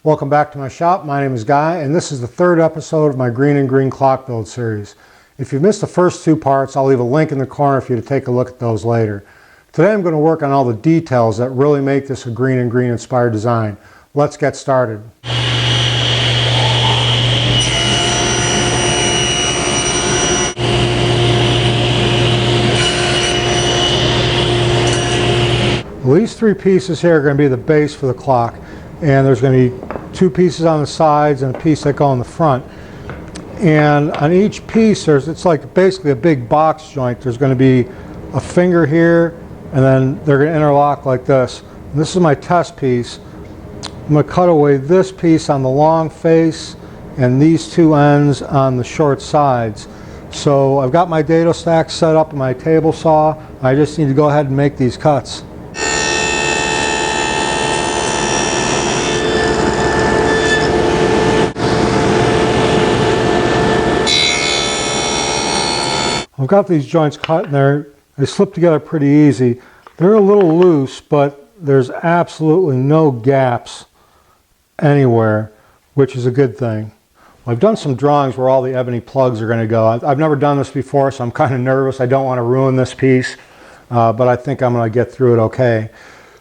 Welcome back to my shop. My name is Guy, and this is the third episode of my Greene and Greene clock build series. If you missed the first two parts, I'll leave a link in the corner for you to take a look at those later. Today I'm going to work on all the details that really make this a Greene and Greene inspired design. Let's get started. These three pieces here are going to be the base for the clock, and there's going to be two pieces on the sides and a piece that go in the front. And on each piece, it's like basically a big box joint. There's going to be a finger here, and then they're going to interlock like this. And this is my test piece. I'm going to cut away this piece on the long face and these two ends on the short sides. So I've got my dado stack set up in my table saw. I just need to go ahead and make these cuts. I've got these joints cut and they slip together pretty easy. They're a little loose, but there's absolutely no gaps anywhere, which is a good thing. I've done some drawings where all the ebony plugs are going to go. I've never done this before, so I'm kind of nervous. I don't want to ruin this piece, but I think I'm going to get through it okay.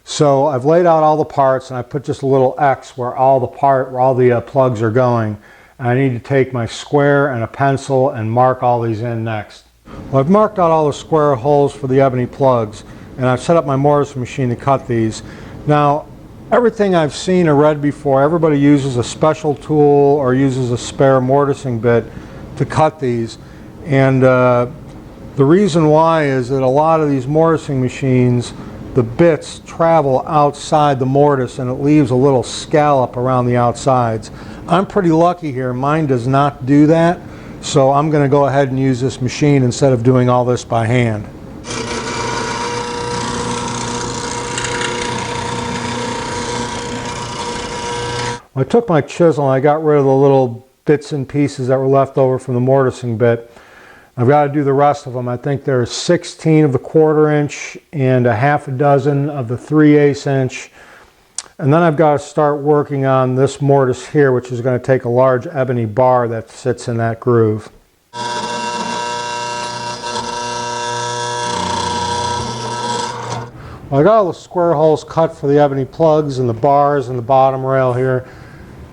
So I've laid out all the parts, and I put just a little X where all the plugs are going. And I need to take my square and a pencil and mark all these in next. Well, I've marked out all the square holes for the ebony plugs, and I've set up my mortise machine to cut these. Now, everything I've seen or read before, everybody uses a special tool or uses a spare mortising bit to cut these. And the reason why is that a lot of these mortising machines, the bits travel outside the mortise and it leaves a little scallop around the outsides. I'm pretty lucky here. Mine does not do that. So I'm going to go ahead and use this machine instead of doing all this by hand. I took my chisel and I got rid of the little bits and pieces that were left over from the mortising bit. I've got to do the rest of them. I think there's 16 of the 1/4 inch and a half a dozen of the 3/8 inch. And then I've got to start working on this mortise here, which is going to take a large ebony bar that sits in that groove. Well, I got all the square holes cut for the ebony plugs and the bars and the bottom rail here.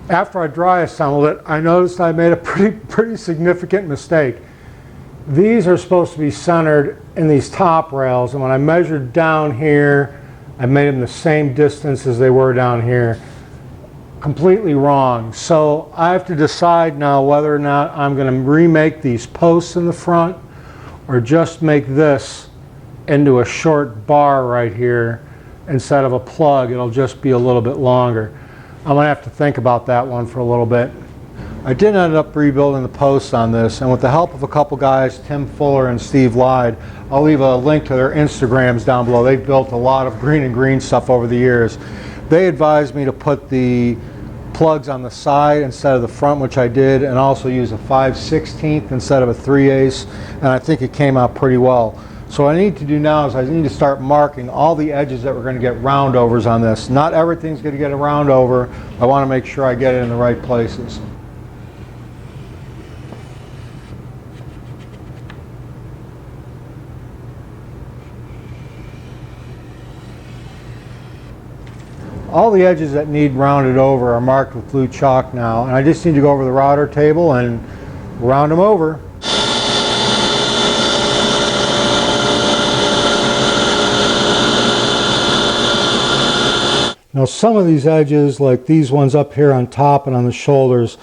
After I dry assembled it, I noticed I made a pretty significant mistake. These are supposed to be centered in these top rails, and when I measured down here, I made them the same distance as they were down here. Completely wrong. So I have to decide now whether or not I'm going to remake these posts in the front or just make this into a short bar right here instead of a plug. It'll just be a little bit longer. I'm going to have to think about that one for a little bit. I did end up rebuilding the posts on this, and with the help of a couple guys, Tim Fuller and Steve Lyde, I'll leave a link to their Instagrams down below. They've built a lot of Greene and Greene stuff over the years. They advised me to put the plugs on the side instead of the front, which I did, and also use a 5/16 instead of a 3/8, and I think it came out pretty well. So what I need to do now is I need to start marking all the edges that we're going to get round overs on this. Not everything's going to get a round over. I want to make sure I get it in the right places. All the edges that need rounded over are marked with blue chalk now, and I just need to go over the router table and round them over. Now some of these edges, like these ones up here on top and on the shoulders,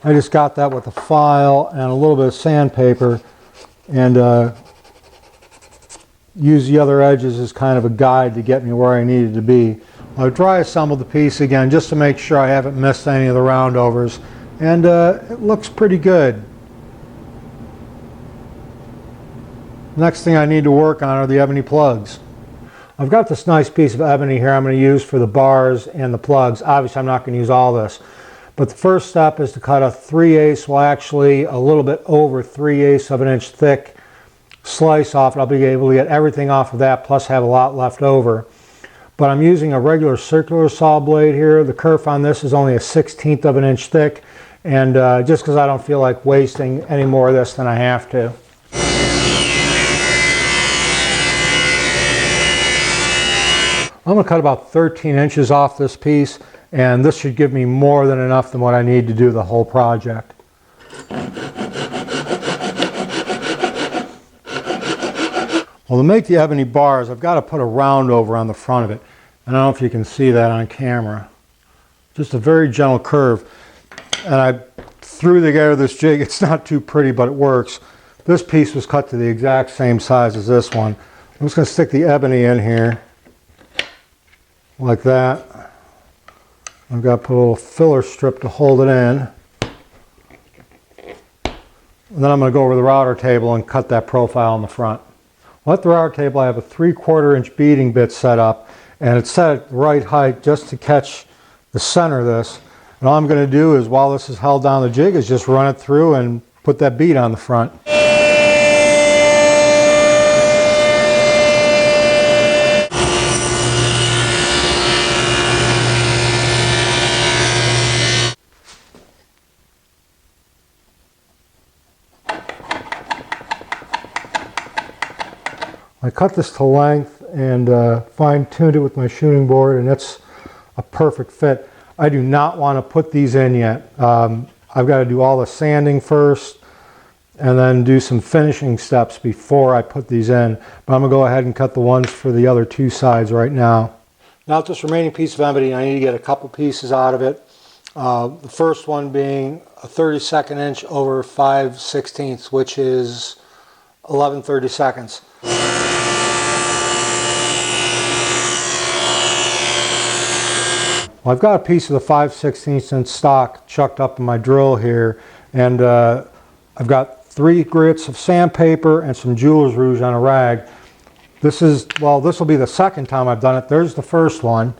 I just got that with a file and a little bit of sandpaper, and use the other edges as kind of a guide to get me where I needed to be. I've dry assembled the piece again just to make sure I haven't missed any of the round overs, and it looks pretty good. Next thing I need to work on are the ebony plugs. I've got this nice piece of ebony here I'm going to use for the bars and the plugs. Obviously I'm not going to use all this, but the first step is to cut a 3/8, well actually a little bit over 3/8 of an inch thick slice off, and I'll be able to get everything off of that, plus have a lot left over. but I'm using a regular circular saw blade here. The kerf on this is only a 1/16 of an inch thick, and just because I don't feel like wasting any more of this than I have to. I'm going to cut about 13 inches off this piece, and this should give me more than enough than what I need to do the whole project. Well, to make the ebony bars, I've got to put a round over on the front of it. I don't know if you can see that on camera. Just a very gentle curve. And I threw together this jig. It's not too pretty, but it works. This piece was cut to the exact same size as this one. I'm just going to stick the ebony in here like that. I've got to put a little filler strip to hold it in. And then I'm going to go over the router table and cut that profile in the front. Well, at the router table I have a 3/4 inch beading bit set up, and it's set at the right height just to catch the center of this. And all I'm going to do is, while this is held down the jig, is just run it through and put that bead on the front. I cut this to length and fine-tuned it with my shooting board, and it's a perfect fit. I do not want to put these in yet. I've got to do all the sanding first and then do some finishing steps before I put these in. But I'm going to go ahead and cut the ones for the other two sides right now. Now with this remaining piece of ebony, I need to get a couple pieces out of it. The first one being a 32nd inch over 5/16, which is 11/32. Well, I've got a piece of the 5/16 inch stock chucked up in my drill here, and I've got 3 grits of sandpaper and some jeweler's rouge on a rag. This will be the second time I've done it. There's the first one.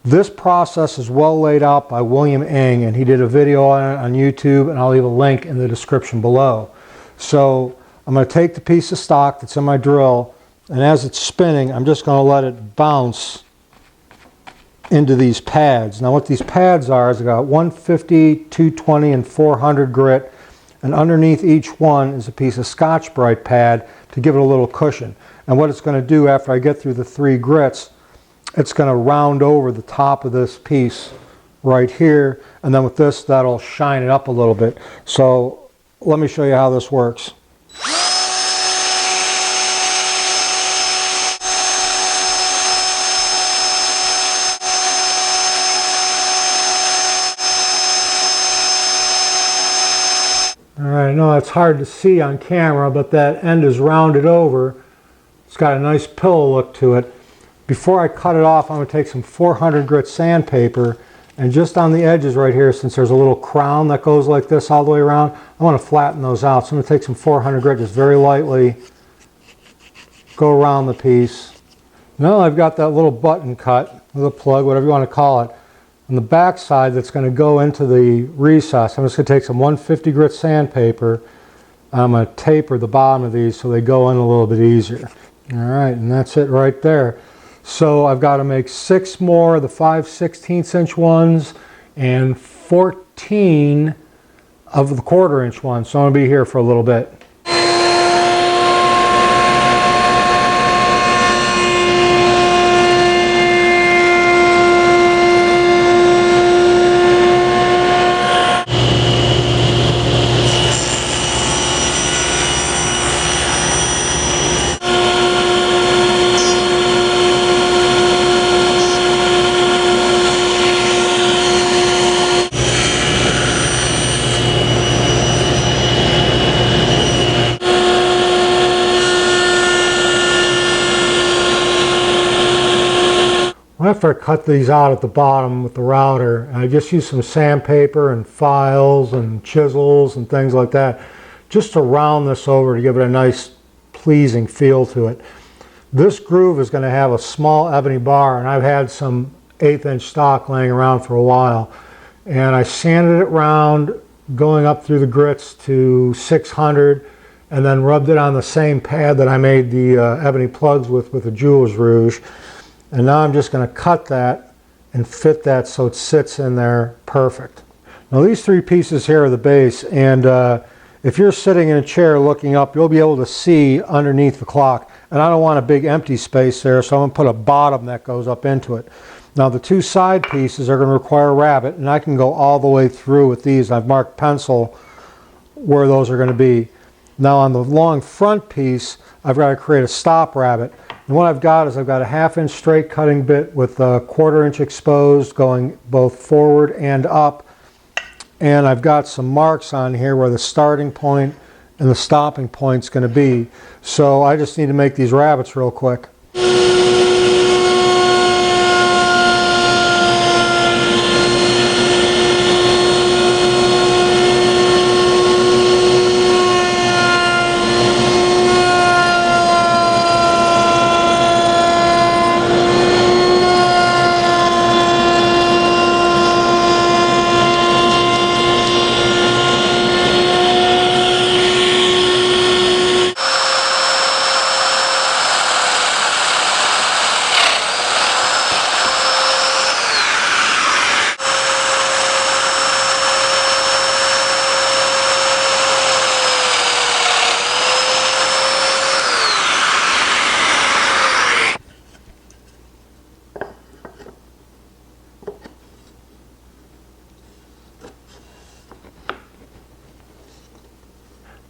This process is well laid out by William Ng, and he did a video on it on YouTube, and I'll leave a link in the description below. So I'm going to take the piece of stock that's in my drill, and as it's spinning, I'm just going to let it bounce into these pads. Now what these pads are is I've got 150, 220, and 400 grit, and underneath each one is a piece of Scotch-Brite pad to give it a little cushion. And what it's going to do after I get through the 3 grits, it's going to round over the top of this piece right here, and then with this, that'll shine it up a little bit. So let me show you how this works. Alright, I know it's hard to see on camera, but that end is rounded over. It's got a nice pillow look to it. Before I cut it off, I'm going to take some 400 grit sandpaper, and just on the edges right here, since there's a little crown that goes like this all the way around, I want to flatten those out. So I'm going to take some 400 grit, just very lightly go around the piece. Now I've got that little button cut with a plug, whatever you want to call it, on the back side that's going to go into the recess. I'm just going to take some 150 grit sandpaper. I'm going to taper the bottom of these so they go in a little bit easier. Alright, and that's it right there. So I've got to make 6 more of the 5/16 inch ones and 14 of the 1/4 inch ones. So I'm going to be here for a little bit. After I cut these out at the bottom with the router, I just used some sandpaper and files and chisels and things like that just to round this over to give it a nice pleasing feel to it. This groove is going to have a small ebony bar, and I've had some 1/8 inch stock laying around for a while, and I sanded it round going up through the grits to 600, and then rubbed it on the same pad that I made the ebony plugs with the Jewel's Rouge. And now I'm just going to cut that and fit that so it sits in there perfect. Now these three pieces here are the base, and if you're sitting in a chair looking up, you'll be able to see underneath the clock. And I don't want a big empty space there, so I'm going to put a bottom that goes up into it. Now the two side pieces are going to require a rabbet, and I can go all the way through with these. I've marked pencil where those are going to be. Now on the long front piece, I've got to create a stop rabbet. And what I've got is I've got a 1/2 inch straight cutting bit with a 1/4 inch exposed going both forward and up. And I've got some marks on here where the starting point and the stopping point is going to be. So I just need to make these rabbets real quick.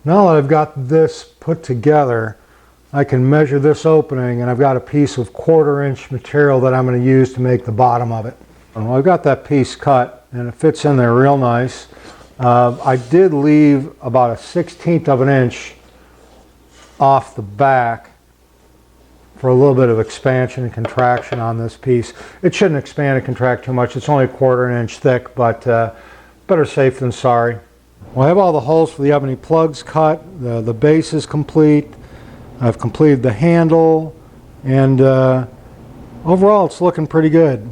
Now that I've got this put together, I can measure this opening, and I've got a piece of 1/4 inch material that I'm going to use to make the bottom of it. Well, I've got that piece cut and it fits in there real nice. I did leave about a 1/16 of an inch off the back for a little bit of expansion and contraction on this piece. It shouldn't expand and contract too much. It's only a 1/4 inch thick, but better safe than sorry. Well, I have all the holes for the ebony plugs cut. The base is complete. I've completed the handle, and overall it's looking pretty good.